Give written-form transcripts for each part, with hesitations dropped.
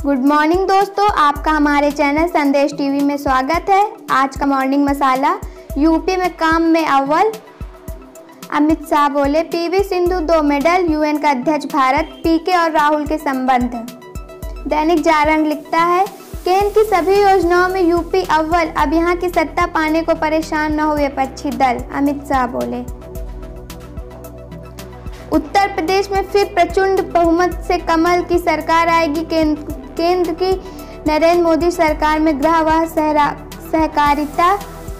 Good morning दोस्तों, आपका हमारे चैनल संदेश टीवी में स्वागत है। आज का मॉर्निंग मसाला, यूपी में काम में अव्वल, अमित शाह बोले पीवी सिंधु 2 मेडल, यूएन का अध्यक्ष भारत, पीके और राहुल के संबंध। दैनिक जागरण लिखता है केंद्र की सभी योजनाओं में यूपी अव्वल, अब यहाँ की सत्ता पाने को परेशान न हो विपक्षी दल, अमित शाह बोले। उत्तर प्रदेश में फिर प्रचंड बहुमत से कमल की सरकार आएगी। केंद्र की नरेंद्र मोदी सरकार में गृह व सहकारिता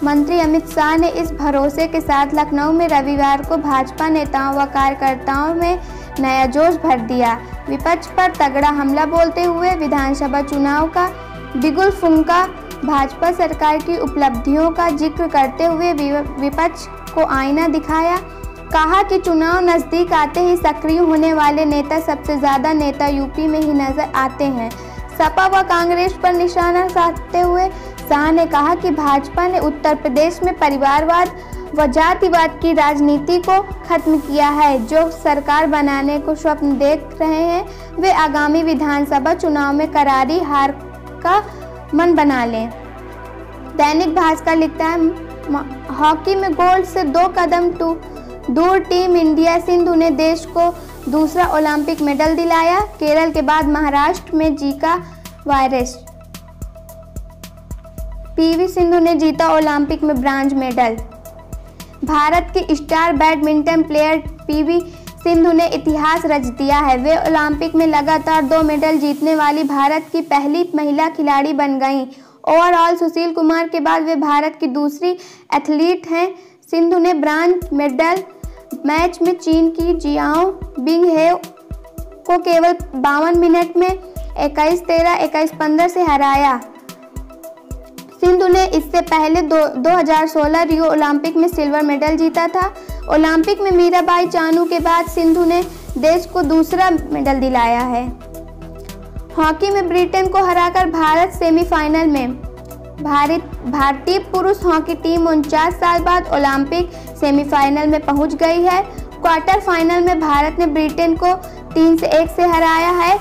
मंत्री अमित शाह ने इस भरोसे के साथ लखनऊ में रविवार को भाजपा नेताओं व कार्यकर्ताओं में नया जोश भर दिया। विपक्ष पर तगड़ा हमला बोलते हुए विधानसभा चुनाव का बिगुल फूंका। भाजपा सरकार की उपलब्धियों का जिक्र करते हुए विपक्ष को आईना दिखाया। कहा कि चुनाव नजदीक आते ही सक्रिय होने वाले नेता सबसे ज्यादा नेता यूपी में ही नजर आते हैं। सपा व कांग्रेस पर निशाना साधते हुए शाह ने कहा कि भाजपा ने उत्तर प्रदेश में परिवारवाद व जातिवाद की राजनीति को खत्म किया है। जो सरकार बनाने को स्वप्न देख रहे हैं वे आगामी विधानसभा चुनाव में करारी हार का मन बना लें। दैनिक भास्कर लिखता है हॉकी में गोल्ड से 2 कदम दूर टीम इंडिया, सिंधु ने देश को दूसरा ओलंपिक मेडल दिलाया। केरल के बाद महाराष्ट्र में जीका वायरस, पीवी सिंधु ने जीता ओलंपिक में ब्रांज मेडल। भारत की star badminton player PV Sindhu ने इतिहास रच दिया है। वे ओलंपिक में लगातार 2 मेडल जीतने वाली भारत की पहली महिला खिलाड़ी बन गईं। ओवरऑल सुशील कुमार के बाद वे भारत की दूसरी एथलीट हैं। सिंधु ने ब्रांज मेडल मैच में चीन की जियाओ बिंगहेव को केवल 52 मिनट में 21-13, 21-15 से हराया। सिंधु ने इससे पहले 2016 रियो ओलंपिक में सिल्वर मेडल जीता था। ओलंपिक में मीराबाई चानू के बाद सिंधु ने देश को दूसरा मेडल दिलाया है। हॉकी में ब्रिटेन को हराकर भारत सेमीफाइनल में। भारतीय पुरुष हॉकी टीम 49 साल बाद ओलंपिक सेमीफाइनल में पहुंच गई है। क्वार्टर फाइनल में भारत ने ब्रिटेन को 3-1 से हराया है।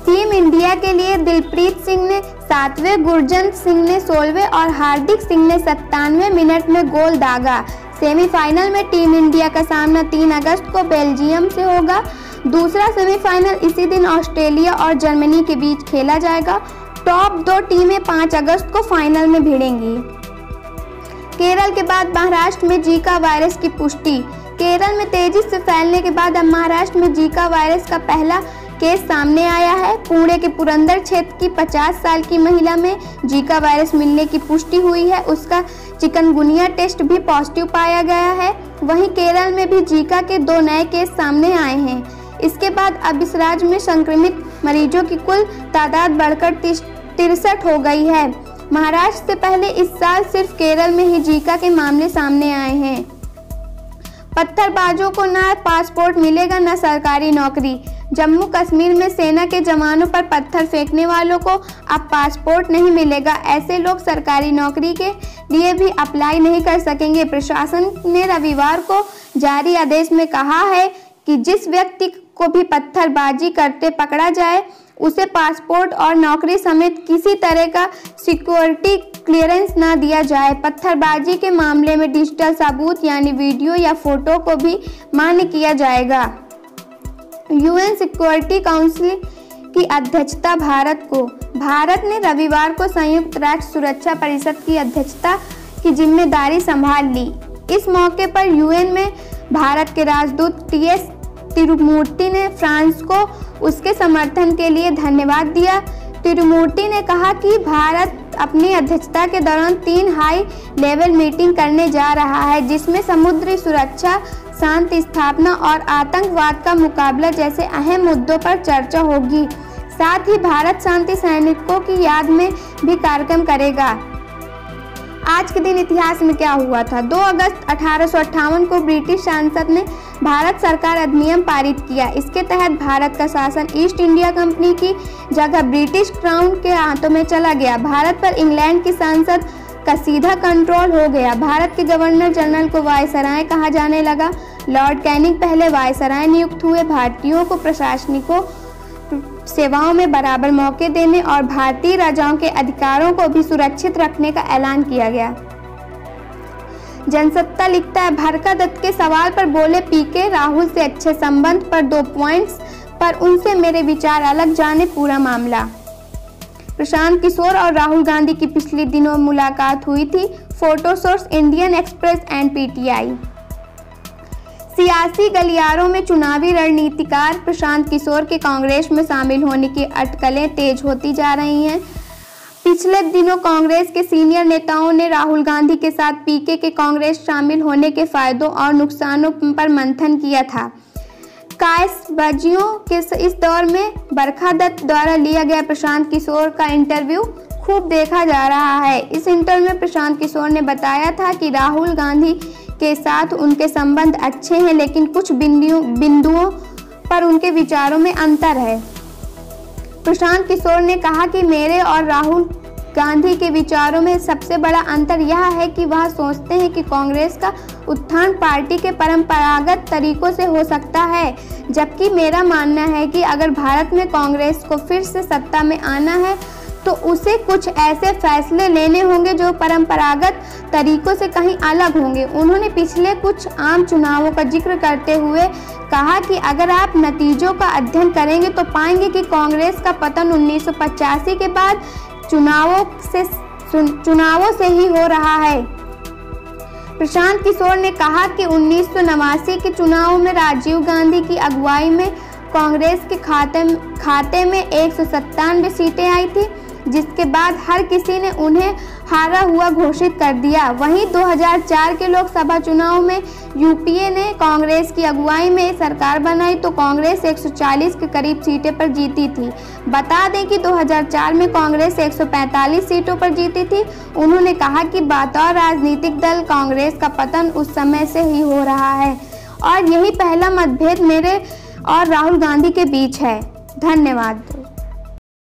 टीम इंडिया के लिए दिलप्रीत सिंह ने 7वें, गुरजंत सिंह ने 16वें और हार्दिक सिंह ने 97वें मिनट में गोल दागा। सेमीफाइनल में टीम इंडिया का सामना 3 अगस्त को बेल्जियम से होगा। दूसरा सेमीफाइनल इसी दिन ऑस्ट्रेलिया और जर्मनी के बीच खेला जाएगा। टॉप 2 टीमें 5 अगस्त को फाइनल में भिड़ेंगी। केरल के बाद महाराष्ट्र में जीका वायरस की पुष्टि। केरल में तेजी से फैलने के बाद अब महाराष्ट्र में जीका वायरस का पहला केस सामने आया है। पुणे के पुरंदर क्षेत्र की 50 साल की महिला में जीका वायरस मिलने की पुष्टि हुई है। उसका चिकनगुनिया टेस्ट भी पॉजिटिव पाया गया है। वहीं केरल में भी जीका के 2 नए केस सामने आए हैं। इसके बाद अब इस राज्य में संक्रमित मरीजों की कुल तादाद बढ़कर 63 हो गई है। महाराष्ट्र से पहले इस साल सिर्फ केरल में ही जीका के मामले सामने आए हैं। पत्थरबाजों को न पासपोर्ट मिलेगा न सरकारी नौकरी। जम्मू कश्मीर में सेना के जवानों पर पत्थर फेंकने वालों को अब पासपोर्ट नहीं मिलेगा। ऐसे लोग सरकारी नौकरी के लिए भी अप्लाई नहीं कर सकेंगे। प्रशासन ने रविवार को जारी आदेश में कहा है कि जिस व्यक्ति को भी पत्थरबाजी करते पकड़ा जाए उसे पासपोर्ट और नौकरी समेत किसी तरह का सिक्योरिटी क्लियरेंस ना दिया जाए। पत्थरबाजी के मामले में डिजिटल सबूत यानी वीडियो या फोटो को भी मान्य किया जाएगा। यूएन सिक्योरिटी काउंसिल की अध्यक्षता भारत को। भारत ने रविवार को संयुक्त राष्ट्र सुरक्षा परिषद की अध्यक्षता की जिम्मेदारी संभाल ली। इस मौके पर यूएन में भारत के राजदूत टीएस तिरुमूर्ति ने फ्रांस को उसके समर्थन के लिए धन्यवाद दिया। तिरुमूर्ति ने कहा कि भारत अपनी अध्यक्षता के दौरान 3 हाई लेवल मीटिंग करने जा रहा है, जिसमें समुद्री सुरक्षा, शांति स्थापना और आतंकवाद का मुकाबला जैसे अहम मुद्दों पर चर्चा होगी। साथ ही भारत शांति सैनिकों की याद में भी कार्यक्रम करेगा। आज के दिन इतिहास में क्या हुआ था? 2 अगस्त 1858 को ब्रिटिश संसद ने भारत सरकार अधिनियम पारित किया। इसके तहत भारत का शासन ईस्ट इंडिया कंपनी की जगह ब्रिटिश क्राउन के हाथों में चला गया। भारत पर इंग्लैंड की संसद का सीधा कंट्रोल हो गया। भारत के गवर्नर जनरल को वायसराय कहा जाने लगा। लॉर्ड कैनिंग पहले वायसराय नियुक्त हुए। भारतीयों को सेवाओं में बराबर मौके देने और भारतीय राजाओं के अधिकारों को भी सुरक्षित रखने का ऐलान किया गया। जनसत्ता लिखता है, भरका दत्त के सवाल पर बोले पीके, राहुल से अच्छे संबंध पर 2 पॉइंट्स पर उनसे मेरे विचार अलग, जाने पूरा मामला। प्रशांत किशोर और राहुल गांधी की पिछले दिनों मुलाकात हुई थी। Photo source Indian express and PTI. सियासी गलियारों में चुनावी रणनीतिकार प्रशांत किशोर के कांग्रेस में शामिल होने की अटकलें तेज होती जा रही हैं। पिछले दिनों कांग्रेस के सीनियर नेताओं ने राहुल गांधी के साथ पीके के कांग्रेस शामिल होने के फायदों और नुकसानों पर मंथन किया था। कायसबाजियों के इस दौर में बरखा दत्त द्वारा लिया गया प्रशांत किशोर का इंटरव्यू खूब देखा जा रहा है। इस इंटरव्यू में प्रशांत किशोर ने बताया था कि राहुल गांधी के साथ उनके संबंध अच्छे हैं, लेकिन कुछ बिंदुओं पर उनके विचारों में अंतर है। प्रशांत किशोर ने कहा कि मेरे और राहुल गांधी के विचारों में सबसे बड़ा अंतर यह है कि वह सोचते हैं कि कांग्रेस का उत्थान पार्टी के परंपरागत तरीकों से हो सकता है, जबकि मेरा मानना है कि अगर भारत में कांग्रेस को फिर से सत्ता में आना है तो उसे कुछ ऐसे फैसले लेने होंगे जो परंपरागत तरीकों से कहीं अलग होंगे। उन्होंने पिछले कुछ आम चुनावों का जिक्र करते हुए कहा कि अगर आप नतीजों का अध्ययन करेंगे तो पाएंगे कि कांग्रेस का पतन 1985 के बाद चुनावों से ही हो रहा है। प्रशांत किशोर ने कहा कि 1989 के चुनावों में राजीव गांधी की अगुवाई में कांग्रेस के खाते में 197 सीटें आई थी, जिसके बाद हर किसी ने उन्हें हारा हुआ घोषित कर दिया। वहीं 2004 के लोकसभा चुनाव में यूपीए ने कांग्रेस की अगुवाई में सरकार बनाई तो कांग्रेस 140 के करीब सीटें पर जीती थी। बता दें कि 2004 में कांग्रेस 145 सीटों पर जीती थी। उन्होंने कहा कि बतौर राजनीतिक दल कांग्रेस का पतन उस समय से ही हो रहा है और यही पहला मतभेद मेरे और राहुल गांधी के बीच है। धन्यवाद।